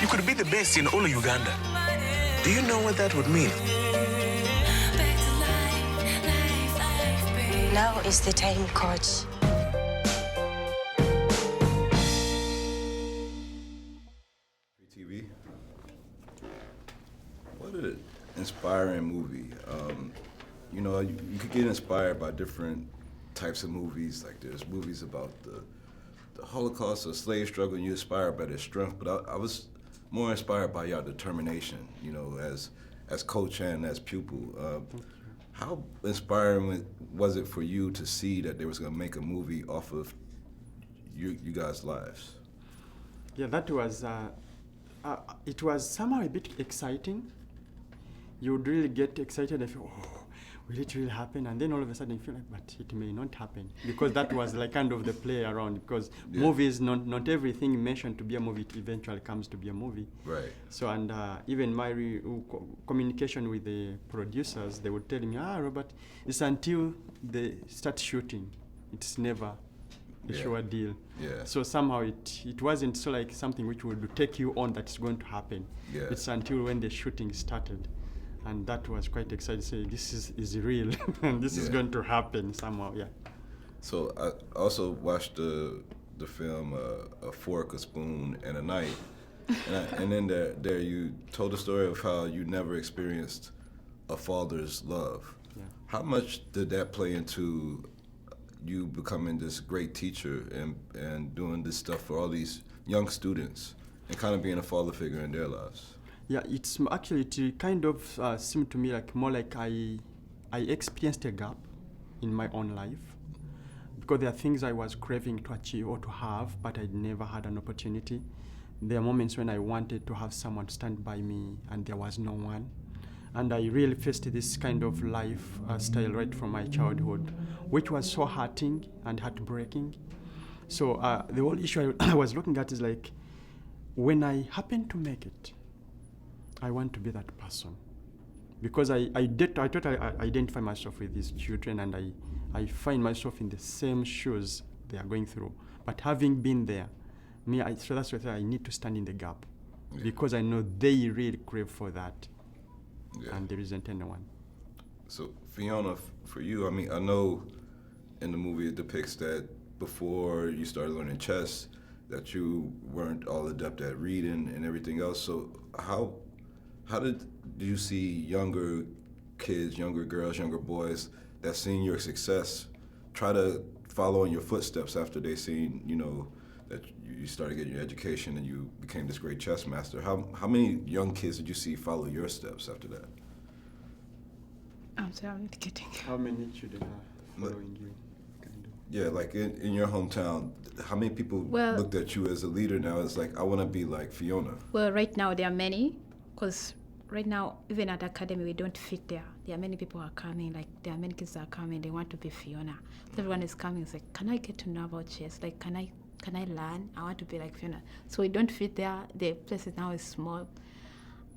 You could be the best in all Uganda. Do you know what that would mean? Now is the time, coach. TV. What an inspiring movie. You know, you could get inspired by different types of movies. Like there's movies about the Holocaust or slave struggle, and you're inspired by their strength. But I was more inspired by your determination, you know, as coach and as pupil. How inspiring was it for you to see that they was going to make a movie off of you guys' lives? Yeah, that was, it was somehow a bit exciting. You would really get excited and feel, oh, will it really happen? And then all of a sudden you feel like, but it may not happen. Because that was like kind of the play around, because movies, not everything mentioned to be a movie, it eventually comes to be a movie. Right. So, and even my communication with the producers, they would tell me, Robert, it's until they start shooting, it's never a sure deal. Yeah. So somehow it wasn't so like something which would take you on that's going to happen. Yeah. It's until when the shooting started. And that was quite exciting. Say, this is real, and this is going to happen somehow. Yeah. So I also watched the film A Fork, a Spoon, and a Knife, and then there you told the story of how you never experienced a father's love. Yeah. How much did that play into you becoming this great teacher and doing this stuff for all these young students and kind of being a father figure in their lives? Yeah, it's actually, it kind of seemed to me like more like I experienced a gap in my own life, because there are things I was craving to achieve or to have, but I never had an opportunity. There are moments when I wanted to have someone stand by me and there was no one. And I really faced this kind of life style right from my childhood, which was so hurting and heartbreaking. So the whole issue I was looking at is like, when I happen to make it, I want to be that person, because I totally identify myself with these children, and I find myself in the same shoes they are going through. But having been there, so that's why I need to stand in the gap, because I know they really crave for that, and there isn't anyone. So Fiona, for you, I mean, I know in the movie it depicts that before you started learning chess, that you weren't all adept at reading and everything else. So how did you see younger kids, younger girls, younger boys that seen your success try to follow in your footsteps after they seen, you know, that you started getting your education and you became this great chess master? How many young kids did you see follow your steps after that? I'm sorry, I'm not getting. How many children are following you? Yeah, like in your hometown, how many people looked at you as a leader now? It's like, I want to be like Fiona. Well, right now there are many, because right now, even at academy, we don't fit there. There are many people who are coming, like there are many kids that are coming, they want to be Fiona. So everyone is coming, it's like, can I get to know about chess? Like, can I learn? I want to be like Fiona. So we don't fit there. The place now is small.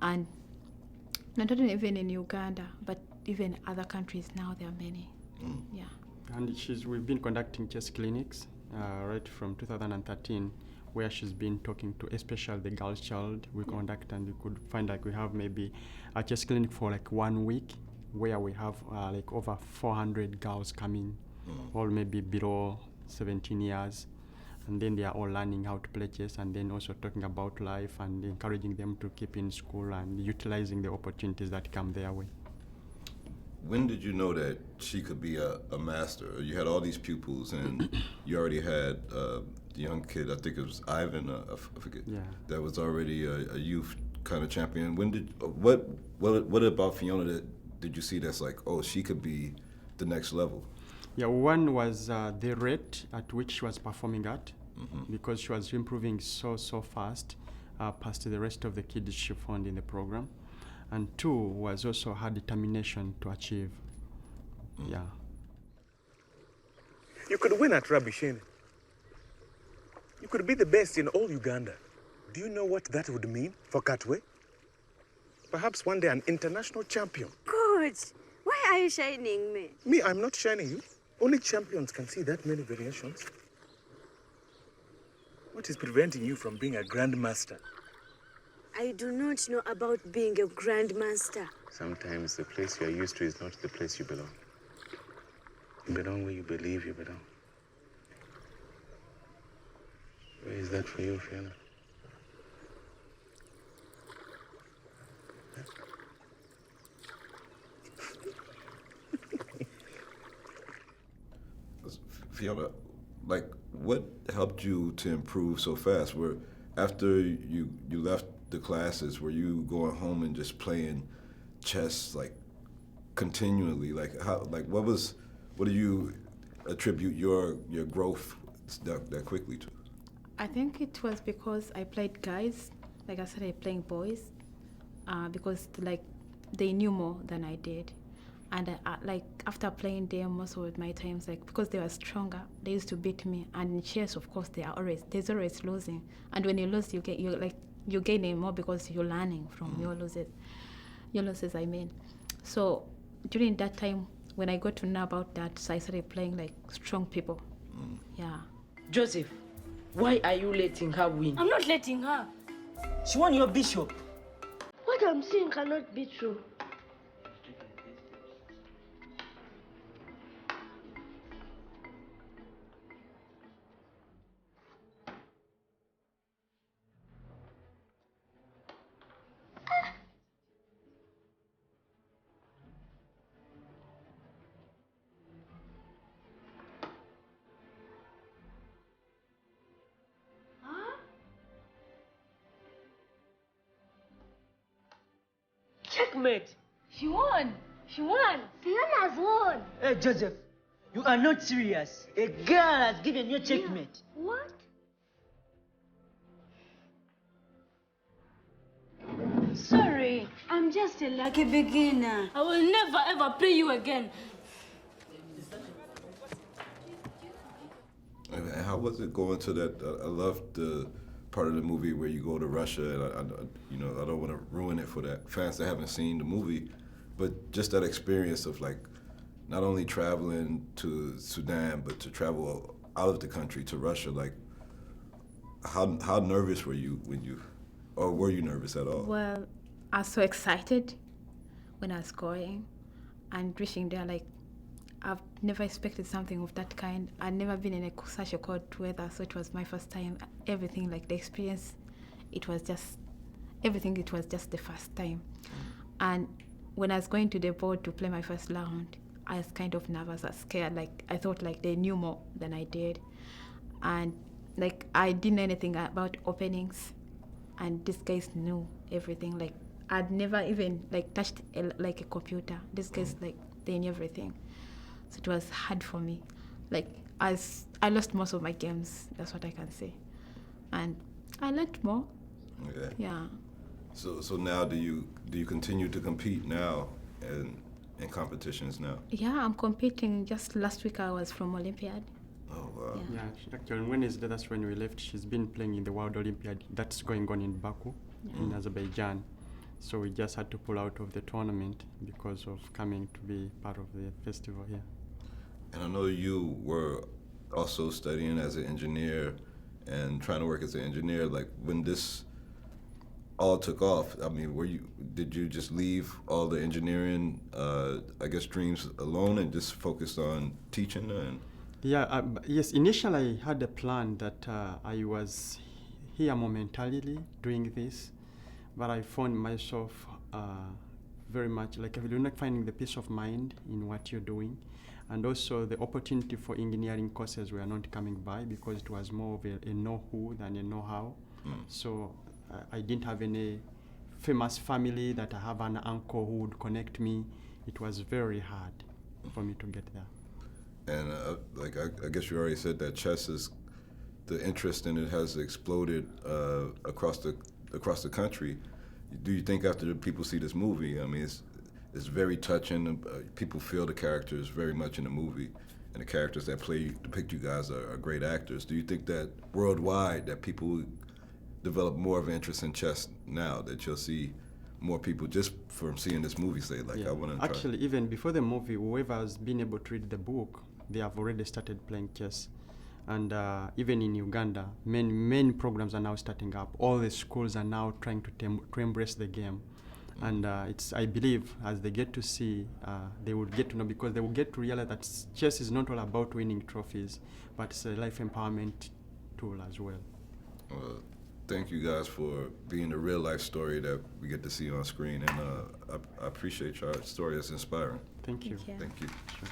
And not only even in Uganda, but even other countries now, there are many. Yeah. And we've been conducting chess clinics right from 2013, where she's been talking to, especially the girl's child. We conduct, and you could find like we have maybe a chess clinic for like 1 week, where we have like over 400 girls coming, all maybe below 17 years. And then they are all learning how to play chess, and then also talking about life and encouraging them to keep in school and utilizing the opportunities that come their way. When did you know that she could be a master? You had all these pupils, and you already had the young kid, I think it was Ivan, I forget, that was already a youth kind of champion. When did what about Fiona that did you see that's like, oh, she could be the next level? Yeah, one was the rate at which she was performing at, because she was improving so fast past the rest of the kids she found in the program. And two was also her determination to achieve. Yeah. You could win at Rabishene. You could be the best in all Uganda. Do you know what that would mean for Katwe? Perhaps one day an international champion. Coach, why are you shining me? Me, I'm not shining you. Only champions can see that many variations. What is preventing you from being a grandmaster? I do not know about being a grandmaster. Sometimes the place you are used to is not the place you belong. You belong where you believe you belong. Where is that for you, Fiona? Fiona, like, what helped you to improve so fast? Where after you left the classes, were you going home and just playing chess like continually? Like how? Like what do you attribute your growth that quickly to? I think it was because I played guys. Like I started playing boys, because like they knew more than I did. And like after playing them most of my times, like because they were stronger, they used to beat me. And in chess, of course, there's always losing. And when you lose, you're gaining more because you're learning from your losses. Your losses, I mean. So during that time, when I got to know about that, so I started playing like strong people. Yeah. Joseph, why are you letting her win? I'm not letting her. She won your bishop. What I'm saying cannot be true. Checkmate. She won. She won. Fiona's won. Hey, Joseph, you are not serious. A girl has given you checkmate. What? Sorry, I'm just a lucky beginner. I will never ever play you again. And how was it going to that? I loved the part of the movie where you go to Russia, and I don't want to ruin it for that fans that haven't seen the movie, but just that experience of like not only traveling to Sudan, but to travel out of the country to Russia. Like, how nervous were you or were you nervous at all? Well, I was so excited when I was going and reaching there. Like, I've never expected something of that kind. I'd never been in such a cold weather, so it was my first time. Everything, like the experience, it was just the first time. And when I was going to the board to play my first round, I was kind of nervous, I was scared. Like, I thought like they knew more than I did. And like, I didn't know anything about openings, and these guys knew everything. Like, I'd never even like touched a computer. These guys, like, they knew everything. So it was hard for me. Like, I lost most of my games, that's what I can say. And I learned more. Okay. Yeah. So now do you continue to compete now in competitions now? Yeah, I'm competing. Just last week I was from Olympiad. Oh wow. Yeah, actually on Wednesday, that's when we left. She's been playing in the World Olympiad that's going on in Baku, in Azerbaijan. So we just had to pull out of the tournament because of coming to be part of the festival here. And I know you were also studying as an engineer and trying to work as an engineer. Like, when this all took off, I mean, did you just leave all the engineering, I guess, dreams alone and just focus on teaching? And Yes, initially I had a plan that I was here momentarily doing this, but I found myself very much like you're not finding the peace of mind in what you're doing. And also the opportunity for engineering courses were not coming by because it was more of a know-who than a know-how. So I didn't have any famous family that I have an uncle who would connect me. It was very hard for me to get there. And like I guess you already said that chess is, the interest in it has exploded across the country. Do you think after the people see this movie, I mean, it's very touching. People feel the characters very much in the movie, and the characters that depict you guys are great actors. Do you think that worldwide that people develop more of an interest in chess now, that you'll see more people just from seeing this movie say, like, Yeah. I want to try? Actually, even before the movie, whoever has been able to read the book, they have already started playing chess. And even in Uganda, many programs are now starting up. All the schools are now trying to embrace the game. And I believe, as they get to see, they will get to know, because they will get to realize that chess is not all about winning trophies, but it's a life empowerment tool as well. Well, thank you guys for being the real life story that we get to see on screen, and I appreciate your story. It's inspiring. Thank you. Thank you. Thank you. Sure.